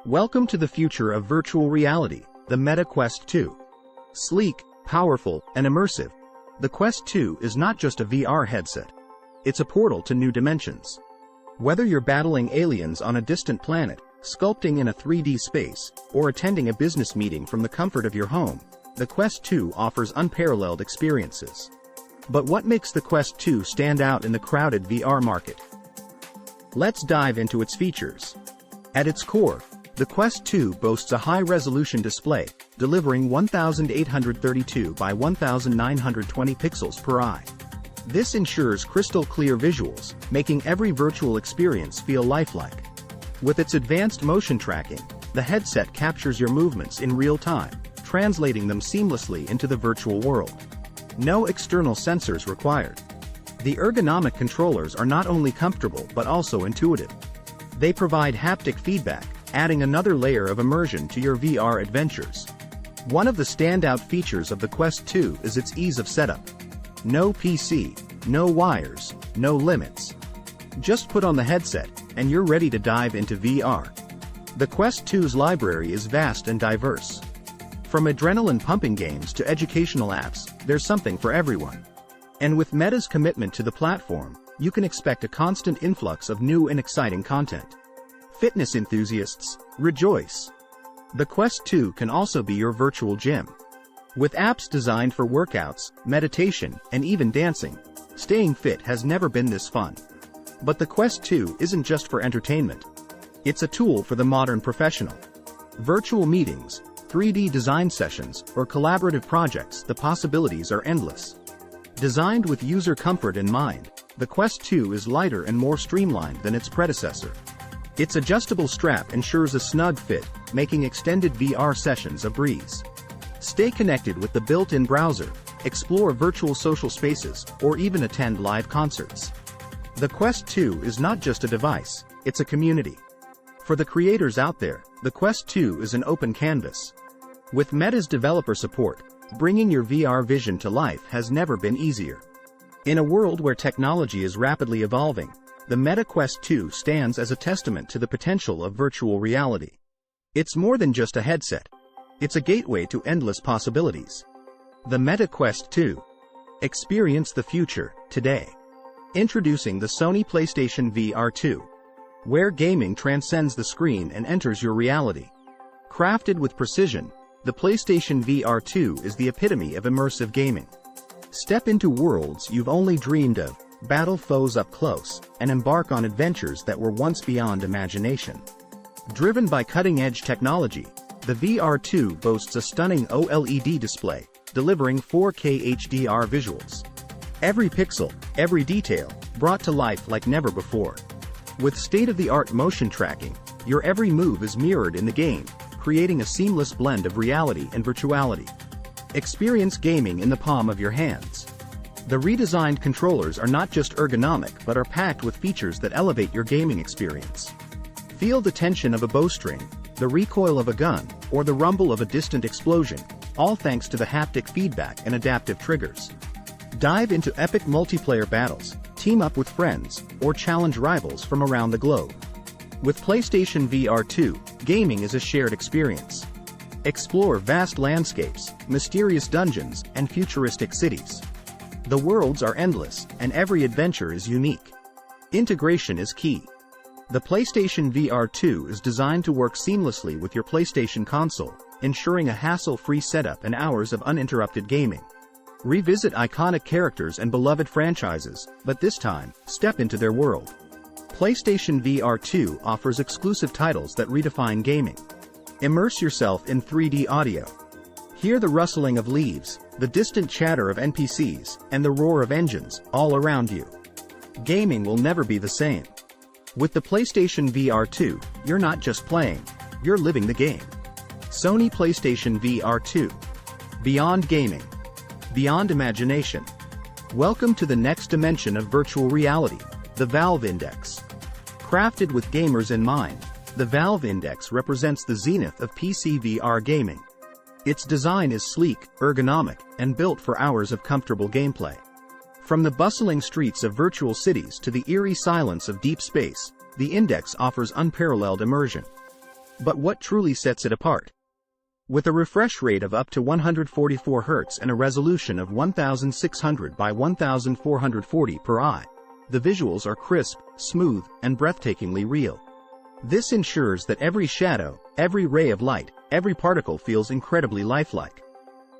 Welcome to the future of virtual reality, the Meta Quest 2. Sleek, powerful, and immersive, the Quest 2 is not just a VR headset. It's a portal to new dimensions. Whether you're battling aliens on a distant planet, sculpting in a 3D space, or attending a business meeting from the comfort of your home, the Quest 2 offers unparalleled experiences. But what makes the Quest 2 stand out in the crowded VR market? Let's dive into its features. At its core, the Quest 2 boasts a high-resolution display, delivering 1832 by 1920 pixels per eye. This ensures crystal-clear visuals, making every virtual experience feel lifelike. With its advanced motion tracking, the headset captures your movements in real time, translating them seamlessly into the virtual world. No external sensors required. The ergonomic controllers are not only comfortable but also intuitive. They provide haptic feedback, adding another layer of immersion to your VR adventures. One of the standout features of the Quest 2 is its ease of setup. No PC, no wires, no limits. Just put on the headset, and you're ready to dive into VR. The Quest 2's library is vast and diverse. From adrenaline-pumping games to educational apps, there's something for everyone. And with Meta's commitment to the platform, you can expect a constant influx of new and exciting content. Fitness enthusiasts, rejoice! The Quest 2 can also be your virtual gym. With apps designed for workouts, meditation, and even dancing, staying fit has never been this fun. But the Quest 2 isn't just for entertainment. It's a tool for the modern professional. Virtual meetings, 3D design sessions, or collaborative projects, the possibilities are endless. Designed with user comfort in mind, the Quest 2 is lighter and more streamlined than its predecessor. Its adjustable strap ensures a snug fit, making extended VR sessions a breeze. Stay connected with the built-in browser, explore virtual social spaces, or even attend live concerts. The Quest 2 is not just a device, it's a community. For the creators out there, the Quest 2 is an open canvas. With Meta's developer support, bringing your VR vision to life has never been easier. In a world where technology is rapidly evolving, the Meta Quest 2 stands as a testament to the potential of virtual reality. It's more than just a headset. It's a gateway to endless possibilities. The Meta Quest 2. Experience the future, today. Introducing the Sony PlayStation VR 2. Where gaming transcends the screen and enters your reality. Crafted with precision, the PlayStation VR 2 is the epitome of immersive gaming. Step into worlds you've only dreamed of, battle foes up close, and embark on adventures that were once beyond imagination. Driven by cutting-edge technology, the VR 2 boasts a stunning OLED display, delivering 4K HDR visuals. Every pixel, every detail, brought to life like never before. With state-of-the-art motion tracking, your every move is mirrored in the game, creating a seamless blend of reality and virtuality. Experience gaming in the palm of your hands. The redesigned controllers are not just ergonomic but are packed with features that elevate your gaming experience. Feel the tension of a bowstring, the recoil of a gun, or the rumble of a distant explosion, all thanks to the haptic feedback and adaptive triggers. Dive into epic multiplayer battles, team up with friends, or challenge rivals from around the globe. With PlayStation VR 2, gaming is a shared experience. Explore vast landscapes, mysterious dungeons, and futuristic cities. The worlds are endless, and every adventure is unique. Integration is key. The PlayStation VR 2 is designed to work seamlessly with your PlayStation console, ensuring a hassle-free setup and hours of uninterrupted gaming. Revisit iconic characters and beloved franchises, but this time, step into their world. PlayStation VR 2 offers exclusive titles that redefine gaming. Immerse yourself in 3D audio. Hear the rustling of leaves, the distant chatter of NPCs, and the roar of engines, all around you. Gaming will never be the same. With the PlayStation VR 2, you're not just playing, you're living the game. Sony PlayStation VR 2. Beyond gaming. Beyond imagination. Welcome to the next dimension of virtual reality, the Valve Index. Crafted with gamers in mind, the Valve Index represents the zenith of PC VR gaming. Its design is sleek, ergonomic, and built for hours of comfortable gameplay. From the bustling streets of virtual cities to the eerie silence of deep space, the Index offers unparalleled immersion. But what truly sets it apart? With a refresh rate of up to 144 Hz and a resolution of 1600 by 1440 per eye, the visuals are crisp, smooth, and breathtakingly real. This ensures that every shadow, every ray of light, every particle feels incredibly lifelike.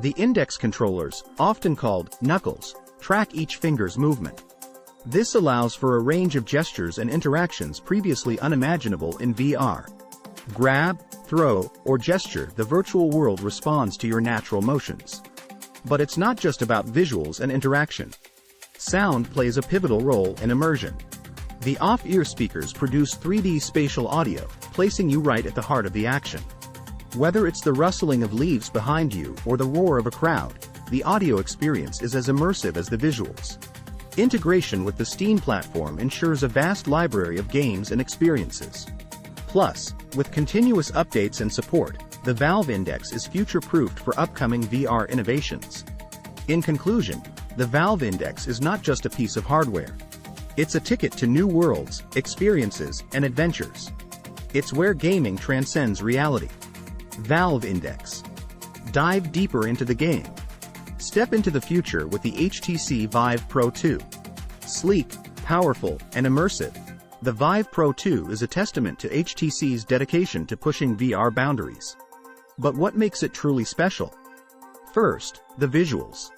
The index controllers, often called knuckles, track each finger's movement. This allows for a range of gestures and interactions previously unimaginable in VR. Grab, throw, or gesture, the virtual world responds to your natural motions. But it's not just about visuals and interaction. Sound plays a pivotal role in immersion. The off-ear speakers produce 3D spatial audio, placing you right at the heart of the action. Whether it's the rustling of leaves behind you or the roar of a crowd, the audio experience is as immersive as the visuals. Integration with the Steam platform ensures a vast library of games and experiences. Plus, with continuous updates and support, the Valve Index is future-proofed for upcoming VR innovations. In conclusion, the Valve Index is not just a piece of hardware. It's a ticket to new worlds, experiences, and adventures. It's where gaming transcends reality. Valve Index. Dive deeper into the game. Step into the future with the HTC Vive Pro 2. Sleek, powerful, and immersive, the Vive Pro 2 is a testament to HTC's dedication to pushing VR boundaries. But what makes it truly special? First, the visuals.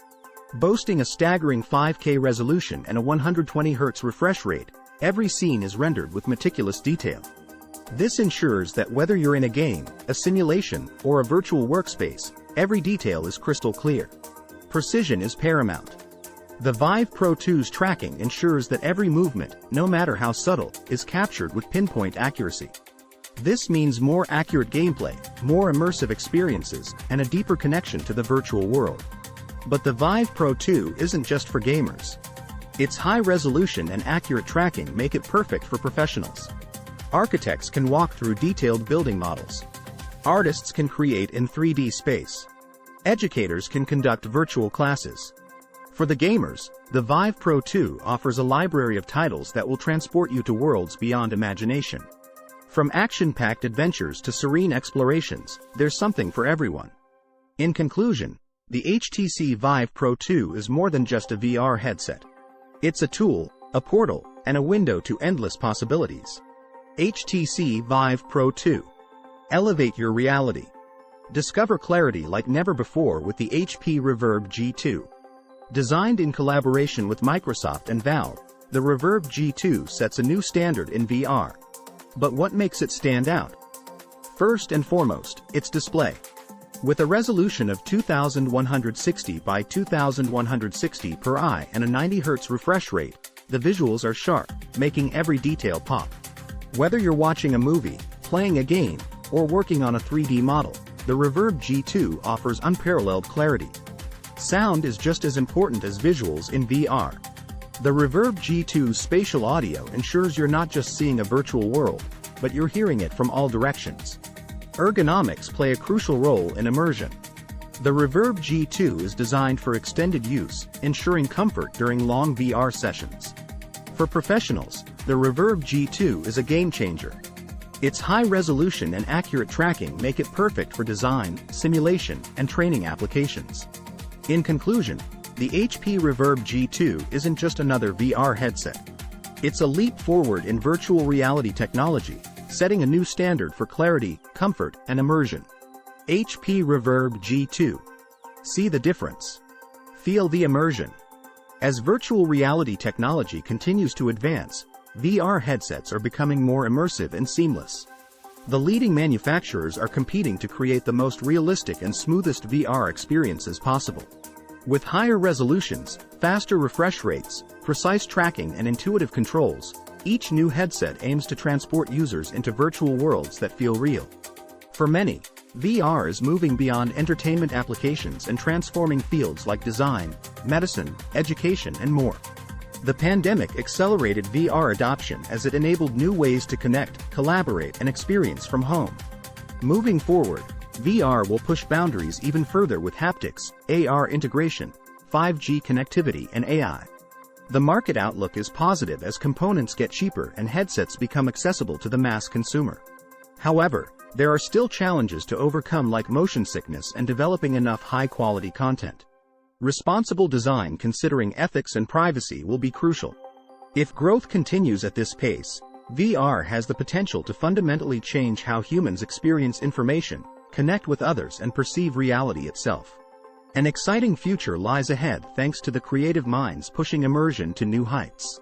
Boasting a staggering 5K resolution and a 120 Hz refresh rate, every scene is rendered with meticulous detail. This ensures that whether you're in a game, a simulation, or a virtual workspace, every detail is crystal clear. Precision is paramount. The Vive Pro 2's tracking ensures that every movement, no matter how subtle, is captured with pinpoint accuracy. This means more accurate gameplay, more immersive experiences, and a deeper connection to the virtual world. But the Vive Pro 2 isn't just for gamers. Its high resolution and accurate tracking make it perfect for professionals. Architects can walk through detailed building models. Artists can create in 3D space. Educators can conduct virtual classes. For the gamers, the Vive Pro 2 offers a library of titles that will transport you to worlds beyond imagination. From action-packed adventures to serene explorations, there's something for everyone. In conclusion, the HTC Vive Pro 2 is more than just a VR headset. It's a tool, a portal, and a window to endless possibilities. HTC Vive Pro 2. Elevate your reality. Discover clarity like never before with the HP Reverb G2. Designed in collaboration with Microsoft and Valve, the Reverb G2 sets a new standard in VR. But what makes it stand out? First and foremost, its display. With a resolution of 2160 by 2160 per eye and a 90 Hz refresh rate, the visuals are sharp, making every detail pop. Whether you're watching a movie, playing a game, or working on a 3D model, the Reverb G2 offers unparalleled clarity. Sound is just as important as visuals in VR. The Reverb G2's spatial audio ensures you're not just seeing a virtual world, but you're hearing it from all directions. Ergonomics play a crucial role in immersion. The Reverb G2 is designed for extended use, ensuring comfort during long VR sessions. For professionals, the Reverb G2 is a game-changer. Its high resolution and accurate tracking make it perfect for design, simulation, and training applications. In conclusion, the HP Reverb G2 isn't just another VR headset. It's a leap forward in virtual reality technology, setting a new standard for clarity, comfort, and immersion. HP Reverb G2. See the difference. Feel the immersion. As virtual reality technology continues to advance, VR headsets are becoming more immersive and seamless. The leading manufacturers are competing to create the most realistic and smoothest VR experiences possible. With higher resolutions, faster refresh rates, precise tracking, and intuitive controls, each new headset aims to transport users into virtual worlds that feel real. For many, VR is moving beyond entertainment applications and transforming fields like design, medicine, education, and more. The pandemic accelerated VR adoption as it enabled new ways to connect, collaborate, and experience from home. Moving forward, VR will push boundaries even further with haptics, AR integration, 5G connectivity, and AI. The market outlook is positive as components get cheaper and headsets become accessible to the mass consumer. However, there are still challenges to overcome like motion sickness and developing enough high-quality content. Responsible design considering ethics and privacy will be crucial. If growth continues at this pace, VR has the potential to fundamentally change how humans experience information, connect with others, and perceive reality itself. An exciting future lies ahead thanks to the creative minds pushing immersion to new heights.